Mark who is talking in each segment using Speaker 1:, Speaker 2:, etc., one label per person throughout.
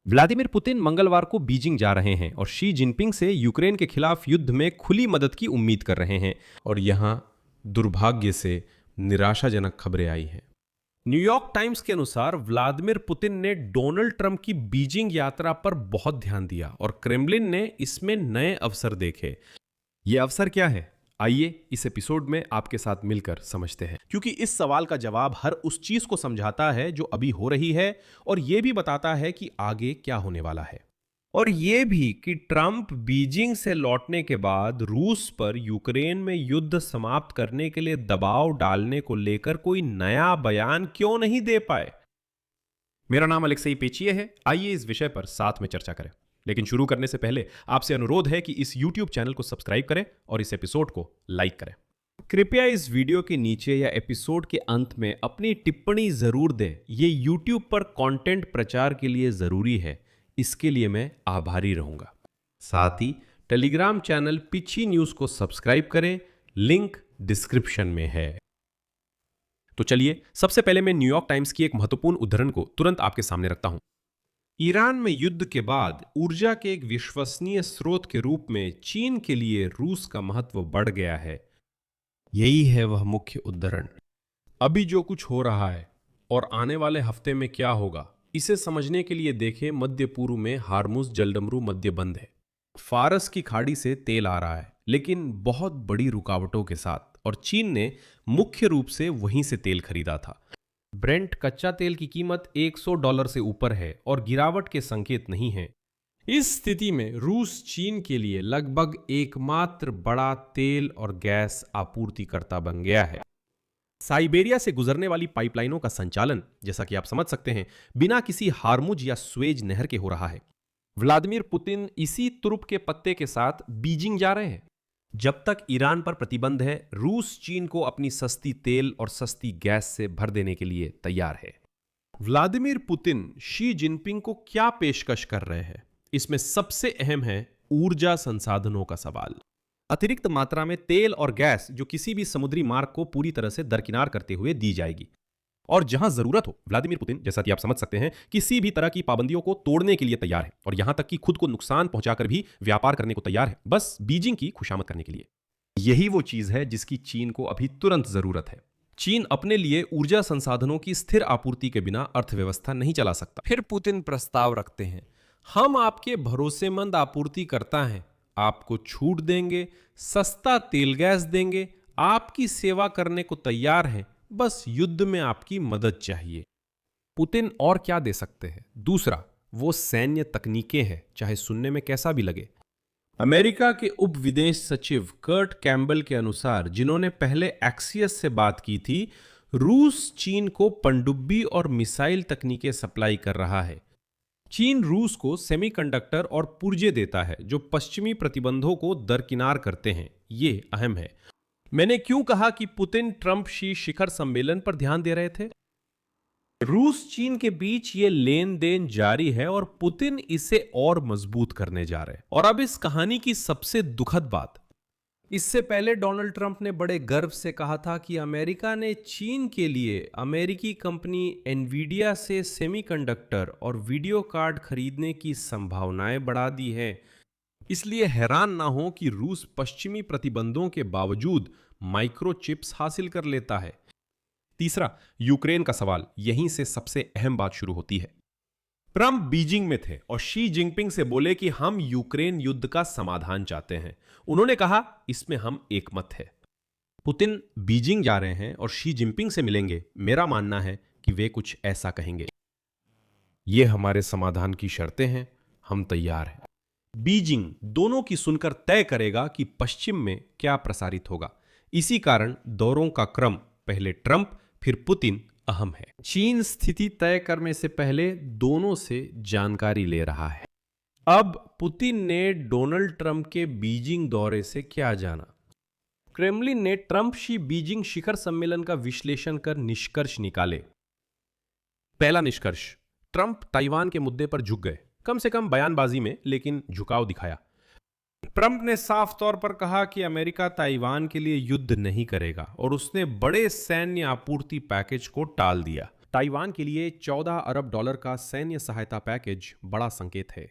Speaker 1: Vladimir Putin मंगलवार को Beijing जा रहे हैं और शी जिनपिंग से यूक्रेन के खिलाफ युद्ध में खुली मदद की उम्मीद कर रहे हैं।
Speaker 2: और यहाँ दुर्भाग्य से निराशाजनक खबरें आई हैं।
Speaker 1: न्यूयॉर्क टाइम्स के अनुसार व्लादिमीर पुतिन ने डोनाल्ड ट्रंप की बीजिंग यात्रा पर बहुत ध्यान दिया और क्रेमलिन ने इसमें नए अवसर देखे। ये अवसर क्या है, आइए इस एपिसोड में आपके साथ मिलकर समझते हैं, क्योंकि इस सवाल का जवाब हर उस चीज को समझाता है जो अभी हो रही है और यह भी बताता है कि आगे क्या होने वाला है। और यह भी कि ट्रंप बीजिंग से लौटने के बाद रूस पर यूक्रेन में युद्ध समाप्त करने के लिए दबाव डालने को लेकर कोई नया बयान क्यों नहीं दे पाए। मेरा नाम अलेक्सेई पेचिये है, आइए इस विषय पर साथ में चर्चा करें। लेकिन शुरू करने से पहले आपसे अनुरोध है कि इस YouTube चैनल को सब्सक्राइब करें और इस एपिसोड को लाइक करें। कृपया इस वीडियो के नीचे या एपिसोड के अंत में अपनी टिप्पणी जरूर दें। ये YouTube पर कंटेंट प्रचार के लिए जरूरी है, इसके लिए मैं आभारी रहूंगा। साथ ही टेलीग्राम चैनल पिछी न्यूज को सब्सक्राइब करें, लिंक डिस्क्रिप्शन में है। तो चलिए सबसे पहले मैं न्यूयॉर्क टाइम्स की एक महत्वपूर्ण उद्धरण को तुरंत आपके सामने रखता हूं। ईरान में युद्ध के बाद ऊर्जा के एक विश्वसनीय स्रोत के रूप में चीन के लिए रूस का महत्व बढ़ गया है। यही है वह मुख्य उद्धरण। अभी जो कुछ हो रहा है और आने वाले हफ्ते में क्या होगा, इसे समझने के लिए देखें मध्य पूर्व में हार्मुज जलडमरू मध्य बंद है। फारस की खाड़ी से तेल आ रहा है, लेकिन बहुत बड़ी रुकावटों के साथ, और चीन ने मुख्य रूप से वहीं से तेल खरीदा था। ब्रेंट कच्चा तेल की कीमत $100 से ऊपर है और गिरावट के संकेत नहीं है। इस स्थिति में रूस चीन के लिए लगभग एकमात्र बड़ा तेल और गैस आपूर्तिकर्ता बन गया है। साइबेरिया से गुजरने वाली पाइपलाइनों का संचालन, जैसा कि आप समझ सकते हैं, बिना किसी हार्मुज या स्वेज नहर के हो रहा है। व्लादिमीर पुतिन इसी तुरुप के पत्ते के साथ बीजिंग जा रहे हैं। जब तक ईरान पर प्रतिबंध है, रूस चीन को अपनी सस्ती तेल और सस्ती गैस से भर देने के लिए तैयार है। व्लादिमीर पुतिन शी जिनपिंग को क्या पेशकश कर रहे हैं, इसमें सबसे अहम है ऊर्जा संसाधनों का सवाल। अतिरिक्त मात्रा में तेल और गैस जो किसी भी समुद्री मार्ग को पूरी तरह से दरकिनार करते हुए दी जाएगी। और जहां जरूरत हो, व्लादिमीर पुतिन, जैसा कि आप समझ सकते हैं, किसी भी तरह की पाबंदियों को तोड़ने के लिए तैयार है और यहां तक कि खुद को नुकसान पहुंचाकर भी व्यापार करने को तैयार है, बस बीजिंग की खुशामद करने के लिए। यही वो चीज है जिसकी चीन को अभी तुरंत जरूरत है। चीन अपने लिए ऊर्जा संसाधनों की स्थिर आपूर्ति के बिना अर्थव्यवस्था नहीं चला सकता। फिर पुतिन प्रस्ताव रखते हैं, हम आपके भरोसेमंद आपूर्तिकर्ता हैं, आपको छूट देंगे, सस्ता तेल गैस देंगे, आपकी सेवा करने को तैयार हैं, बस युद्ध में आपकी मदद चाहिए। पुतिन और क्या दे सकते हैं? दूसरा, वो सैन्य तकनीकें हैं, चाहे सुनने में कैसा भी लगे। अमेरिका के उप विदेश सचिव कर्ट कैम्बल के अनुसार, जिन्होंने पहले एक्सियस से बात की थी, रूस चीन को पनडुब्बी और मिसाइल तकनीकें सप्लाई कर रहा है। चीन रूस को सेमीकंडक्टर और पुर्जे देता है जो पश्चिमी प्रतिबंधों को दरकिनार करते हैं। ये अहम है। मैंने क्यों कहा कि पुतिन ट्रंप शी शिखर सम्मेलन पर ध्यान दे रहे थे? रूस चीन के बीच ये लेन देन जारी है और पुतिन इसे और मजबूत करने जा रहे हैं। और अब इस कहानी की सबसे दुखद बात, इससे पहले डोनाल्ड ट्रंप ने बड़े गर्व से कहा था कि अमेरिका ने चीन के लिए अमेरिकी कंपनी एनवीडिया से सेमीकंडक्टर और वीडियो कार्ड खरीदने की संभावनाएं बढ़ा दी है। इसलिए हैरान ना हो कि रूस पश्चिमी प्रतिबंधों के बावजूद माइक्रोचिप्स हासिल कर लेता है। तीसरा, यूक्रेन का सवाल। यहीं से सबसे अहम बात शुरू होती है। ट्रंप बीजिंग में थे और शी जिनपिंग से बोले कि हम यूक्रेन युद्ध का समाधान चाहते हैं। उन्होंने कहा, इसमें हम एकमत है। पुतिन बीजिंग जा रहे हैं और शी जिनपिंग से मिलेंगे। मेरा मानना है कि वे कुछ ऐसा कहेंगे, ये हमारे समाधान की शर्तें हैं, हम तैयार हैं। बीजिंग दोनों की सुनकर तय करेगा कि पश्चिम में क्या प्रसारित होगा। इसी कारण दौरों का क्रम पहले ट्रंप फिर पुतिन अहम है। चीन स्थिति तय करने से पहले दोनों से जानकारी ले रहा है। अब पुतिन ने डोनाल्ड ट्रंप के बीजिंग दौरे से क्या जाना? क्रेमलिन ने ट्रंप शी बीजिंग शिखर सम्मेलन का विश्लेषण कर निष्कर्ष निकाले। पहला निष्कर्ष, ट्रंप ताइवान के मुद्दे पर झुक गए, कम से कम बयानबाजी में, लेकिन झुकाव दिखाया। ट्रंप ने साफ तौर पर कहा कि अमेरिका ताइवान के लिए युद्ध नहीं करेगा और उसने बड़े सैन्य आपूर्ति पैकेज को टाल दिया। ताइवान के लिए 14 अरब डॉलर का सैन्य सहायता पैकेज बड़ा संकेत है।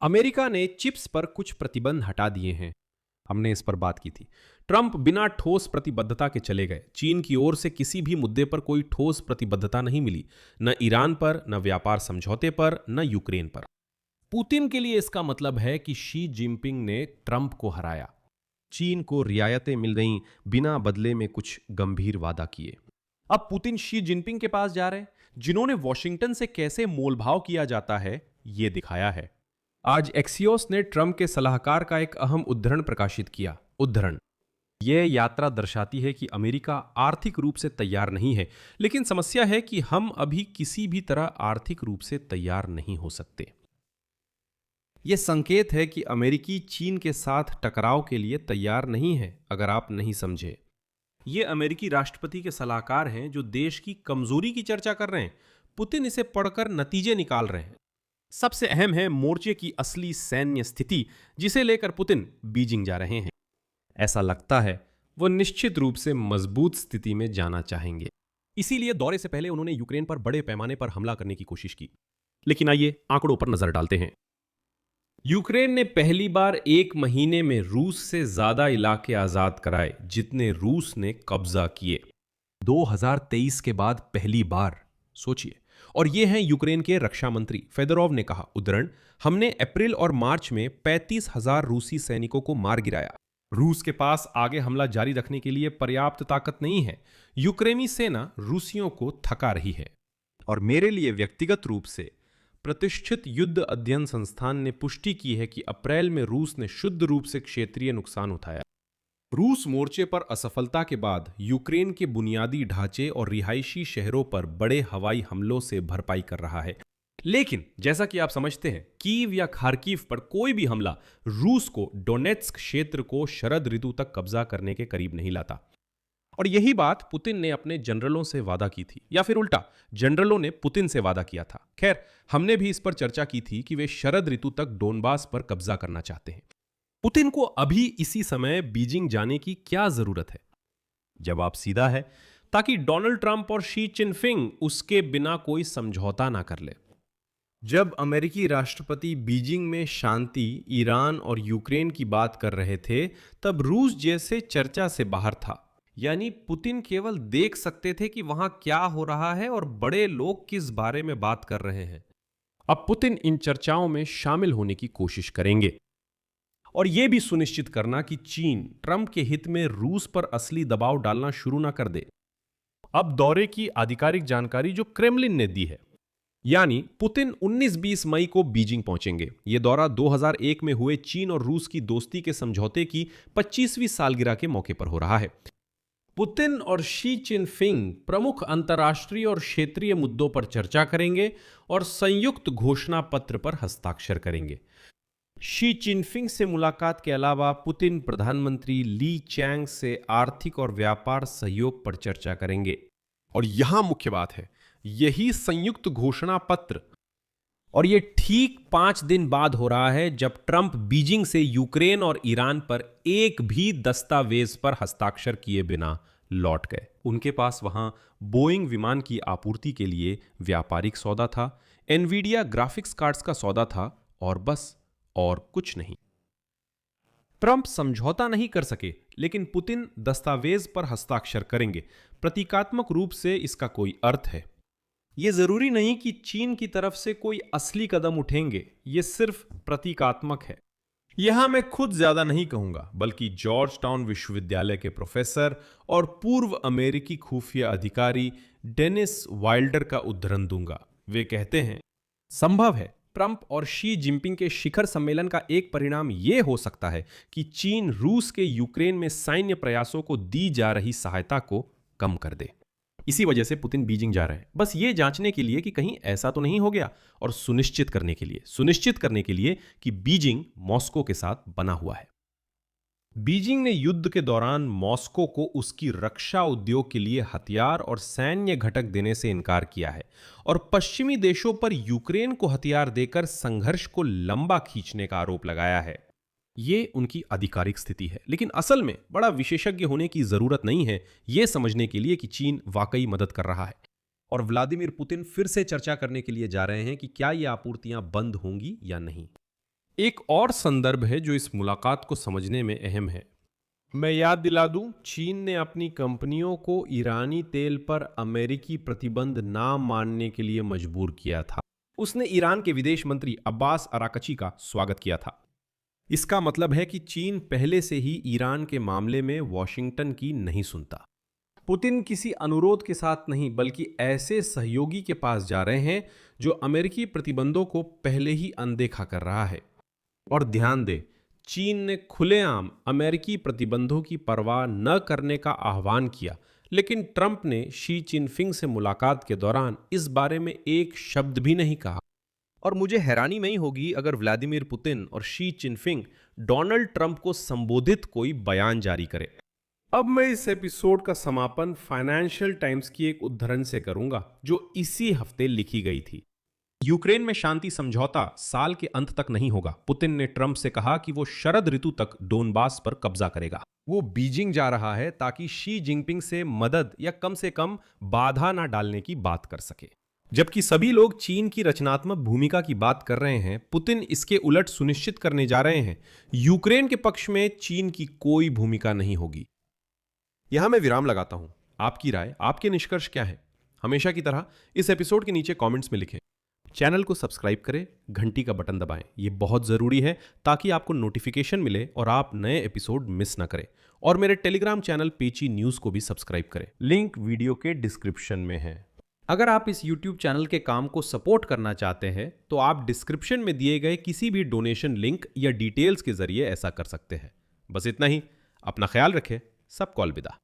Speaker 1: अमेरिका ने चिप्स पर कुछ प्रतिबंध हटा दिए हैं। हमने इस पर बात की थी। ट्रंप बिना ठोस प्रतिबद्धता के चले गए। चीन की ओर से किसी भी मुद्दे पर कोई ठोस प्रतिबद्धता नहीं मिली, न ईरान पर, न व्यापार समझौते पर, न यूक्रेन पर। पुतिन के लिए इसका मतलब है कि शी जिनपिंग ने ट्रंप को हराया। चीन को रियायतें मिल गईं बिना बदले में कुछ गंभीर वादा किए। अब पुतिन शी जिनपिंग के पास जा रहे हैं, जिन्होंने वॉशिंगटन से कैसे मोलभाव किया जाता है यह दिखाया है। आज एक्सियोस ने ट्रंप के सलाहकार का एक अहम उद्धरण प्रकाशित किया। उद्धरण: यह यात्रा दर्शाती है कि अमेरिका आर्थिक रूप से तैयार नहीं है, लेकिन समस्या है कि हम अभी किसी भी तरह आर्थिक रूप से तैयार नहीं हो सकते। यह संकेत है कि अमेरिकी चीन के साथ टकराव के लिए तैयार नहीं है। अगर आप नहीं समझे, ये अमेरिकी राष्ट्रपति के सलाहकार हैं जो देश की कमजोरी की चर्चा कर रहे हैं। पुतिन इसे पढ़कर नतीजे निकाल रहे हैं। सबसे अहम है मोर्चे की असली सैन्य स्थिति, जिसे लेकर पुतिन बीजिंग जा रहे हैं। ऐसा लगता है वो निश्चित रूप से मजबूत स्थिति में जाना चाहेंगे। इसीलिए दौरे से पहले उन्होंने यूक्रेन पर बड़े पैमाने पर हमला करने की कोशिश की। लेकिन आइए आंकड़ों पर नजर डालते हैं। यूक्रेन ने पहली बार एक महीने में रूस से ज्यादा इलाके आजाद कराए जितने रूस ने कब्जा किए। 2023 के बाद पहली बार, सोचिए। और ये हैं यूक्रेन के रक्षा मंत्री फेदोरोव ने कहा, उद्धरण: हमने अप्रैल और मार्च में 35,000 रूसी सैनिकों को मार गिराया। रूस के पास आगे हमला जारी रखने के लिए पर्याप्त ताकत नहीं है। यूक्रेनी सेना रूसियों को थका रही है। और मेरे लिए व्यक्तिगत रूप से प्रतिष्ठित युद्ध अध्ययन संस्थान ने पुष्टि की है कि अप्रैल में रूस ने शुद्ध रूप से क्षेत्रीय नुकसान उठाया। रूस मोर्चे पर असफलता के बाद यूक्रेन के बुनियादी ढांचे और रिहायशी शहरों पर बड़े हवाई हमलों से भरपाई कर रहा है। लेकिन जैसा कि आप समझते हैं, कीव या खार्किव पर कोई भी हमला रूस को डोनेट्स्क क्षेत्र को शरद ऋतु तक कब्जा करने के करीब नहीं लाता। और यही बात पुतिन ने अपने जनरलों से वादा की थी, या फिर उल्टा, जनरलों ने पुतिन से वादा किया था। खैर, हमने भी इस पर चर्चा की थी कि वे शरद ऋतु तक डोनबास पर कब्जा करना चाहते हैं। पुतिन को अभी इसी समय बीजिंग जाने की क्या जरूरत है? जवाब सीधा है, ताकि डोनाल्ड ट्रंप और शी चिनफिंग उसके बिना कोई समझौता ना कर ले। जब अमेरिकी राष्ट्रपति बीजिंग में शांति, ईरान और यूक्रेन की बात कर रहे थे, तब रूस जैसे चर्चा से बाहर था। यानी पुतिन केवल देख सकते थे कि वहां क्या हो रहा है और बड़े लोग किस बारे में बात कर रहे हैं। अब पुतिन इन चर्चाओं में शामिल होने की कोशिश करेंगे और यह भी सुनिश्चित करना कि चीन ट्रंप के हित में रूस पर असली दबाव डालना शुरू ना कर दे। अब दौरे की आधिकारिक जानकारी जो क्रेमलिन ने दी है, यानी पुतिन 19-20 मई को बीजिंग पहुंचेंगे। यह दौरा 2001 में हुए चीन और रूस की दोस्ती के समझौते की 25वीं सालगिरह के मौके पर हो रहा है। पुतिन और शी चिनफिंग प्रमुख अंतर्राष्ट्रीय और क्षेत्रीय मुद्दों पर चर्चा करेंगे और संयुक्त घोषणा पत्र पर हस्ताक्षर करेंगे। शी चिनफिंग से मुलाकात के अलावा पुतिन प्रधानमंत्री ली चैंग से आर्थिक और व्यापार सहयोग पर चर्चा करेंगे। और यहां मुख्य बात है, यही संयुक्त घोषणा पत्र। और यह ठीक 5 दिन बाद हो रहा है जब ट्रंप बीजिंग से यूक्रेन और ईरान पर एक भी दस्तावेज पर हस्ताक्षर किए बिना लौट गए। उनके पास वहां बोइंग विमान की आपूर्ति के लिए व्यापारिक सौदा था, एनवीडिया ग्राफिक्स कार्ड्स का सौदा था, और बस, और कुछ नहीं। ट्रंप समझौता नहीं कर सके, लेकिन पुतिन दस्तावेज पर हस्ताक्षर करेंगे। प्रतीकात्मक रूप से इसका कोई अर्थ है। यह जरूरी नहीं कि चीन की तरफ से कोई असली कदम उठेंगे, यह सिर्फ प्रतीकात्मक है। यहां मैं खुद ज्यादा नहीं कहूंगा, बल्कि जॉर्ज टाउन विश्वविद्यालय के प्रोफेसर और पूर्व अमेरिकी खुफिया अधिकारी डेनिस वाइल्डर का उद्धरण दूंगा। वे कहते हैं, संभव है ट्रंप और शी जिनपिंग के शिखर सम्मेलन का एक परिणाम यह हो सकता है कि चीन रूस के यूक्रेन में सैन्य प्रयासों को दी जा रही सहायता को कम कर दे। इसी वजह से पुतिन बीजिंग जा रहे हैं, बस ये जांचने के लिए कि कहीं ऐसा तो नहीं हो गया, और सुनिश्चित करने के लिए कि बीजिंग मॉस्को के साथ बना हुआ है। बीजिंग ने युद्ध के दौरान मॉस्को को उसकी रक्षा उद्योग के लिए हथियार और सैन्य घटक देने से इनकार किया है और पश्चिमी देशों पर यूक्रेन को हथियार देकर संघर्ष को लंबा खींचने का आरोप लगाया है। ये उनकी आधिकारिक स्थिति है, लेकिन असल में बड़ा विशेषज्ञ होने की जरूरत नहीं है यह समझने के लिए कि चीन वाकई मदद कर रहा है। और व्लादिमीर पुतिन फिर से चर्चा करने के लिए जा रहे हैं कि क्या ये आपूर्तियां बंद होंगी या नहीं। एक और संदर्भ है जो इस मुलाकात को समझने में अहम है। मैं याद दिला दूं, चीन ने अपनी कंपनियों को ईरानी तेल पर अमेरिकी प्रतिबंध ना मानने के लिए मजबूर किया था। उसने ईरान के विदेश मंत्री अब्बास अराकची का स्वागत किया था। इसका मतलब है कि चीन पहले से ही ईरान के मामले में वॉशिंगटन की नहीं सुनता। पुतिन किसी अनुरोध के साथ नहीं बल्कि ऐसे सहयोगी के पास जा रहे हैं जो अमेरिकी प्रतिबंधों को पहले ही अनदेखा कर रहा है। और ध्यान दे, चीन ने खुलेआम अमेरिकी प्रतिबंधों की परवाह न करने का आह्वान किया, लेकिन ट्रंप ने शी चिनफिंग से मुलाकात के दौरान इस बारे में एक शब्द भी नहीं कहा। और मुझे हैरानी नहीं होगी अगर व्लादिमीर पुतिन और शी चिनफिंग डोनाल्ड ट्रंप को संबोधित कोई बयान जारी करे। अब मैं इस एपिसोड का समापन फाइनेंशियल टाइम्स की एक उद्धरण से करूंगा जो इसी हफ्ते लिखी गई थी। यूक्रेन में शांति समझौता साल के अंत तक नहीं होगा। पुतिन ने ट्रंप से कहा कि वो शरद ऋतु तक डोनबास पर कब्जा करेगा। वो बीजिंग जा रहा है ताकि शी जिनपिंग से मदद या कम से कम बाधा ना डालने की बात कर सके। जबकि सभी लोग चीन की रचनात्मक भूमिका की बात कर रहे हैं, पुतिन इसके उलट सुनिश्चित करने जा रहे हैं यूक्रेन के पक्ष में चीन की कोई भूमिका नहीं होगी। यहां मैं विराम लगाता हूं। आपकी राय, आपके निष्कर्ष क्या है? हमेशा की तरह इस एपिसोड के नीचे कमेंट्स में लिखें। चैनल को सब्सक्राइब करें, घंटी का बटन दबाएं। ये बहुत जरूरी है ताकि आपको नोटिफिकेशन मिले और आप नए एपिसोड मिस ना करें। और मेरे टेलीग्राम चैनल पेची न्यूज को भी सब्सक्राइब करें, लिंक वीडियो के डिस्क्रिप्शन में है। अगर आप इस YouTube चैनल के काम को सपोर्ट करना चाहते हैं तो आप डिस्क्रिप्शन में दिए गए किसी भी डोनेशन लिंक या डिटेल्स के जरिए ऐसा कर सकते हैं। बस इतना ही। अपना ख्याल रखें। सबको अलविदा।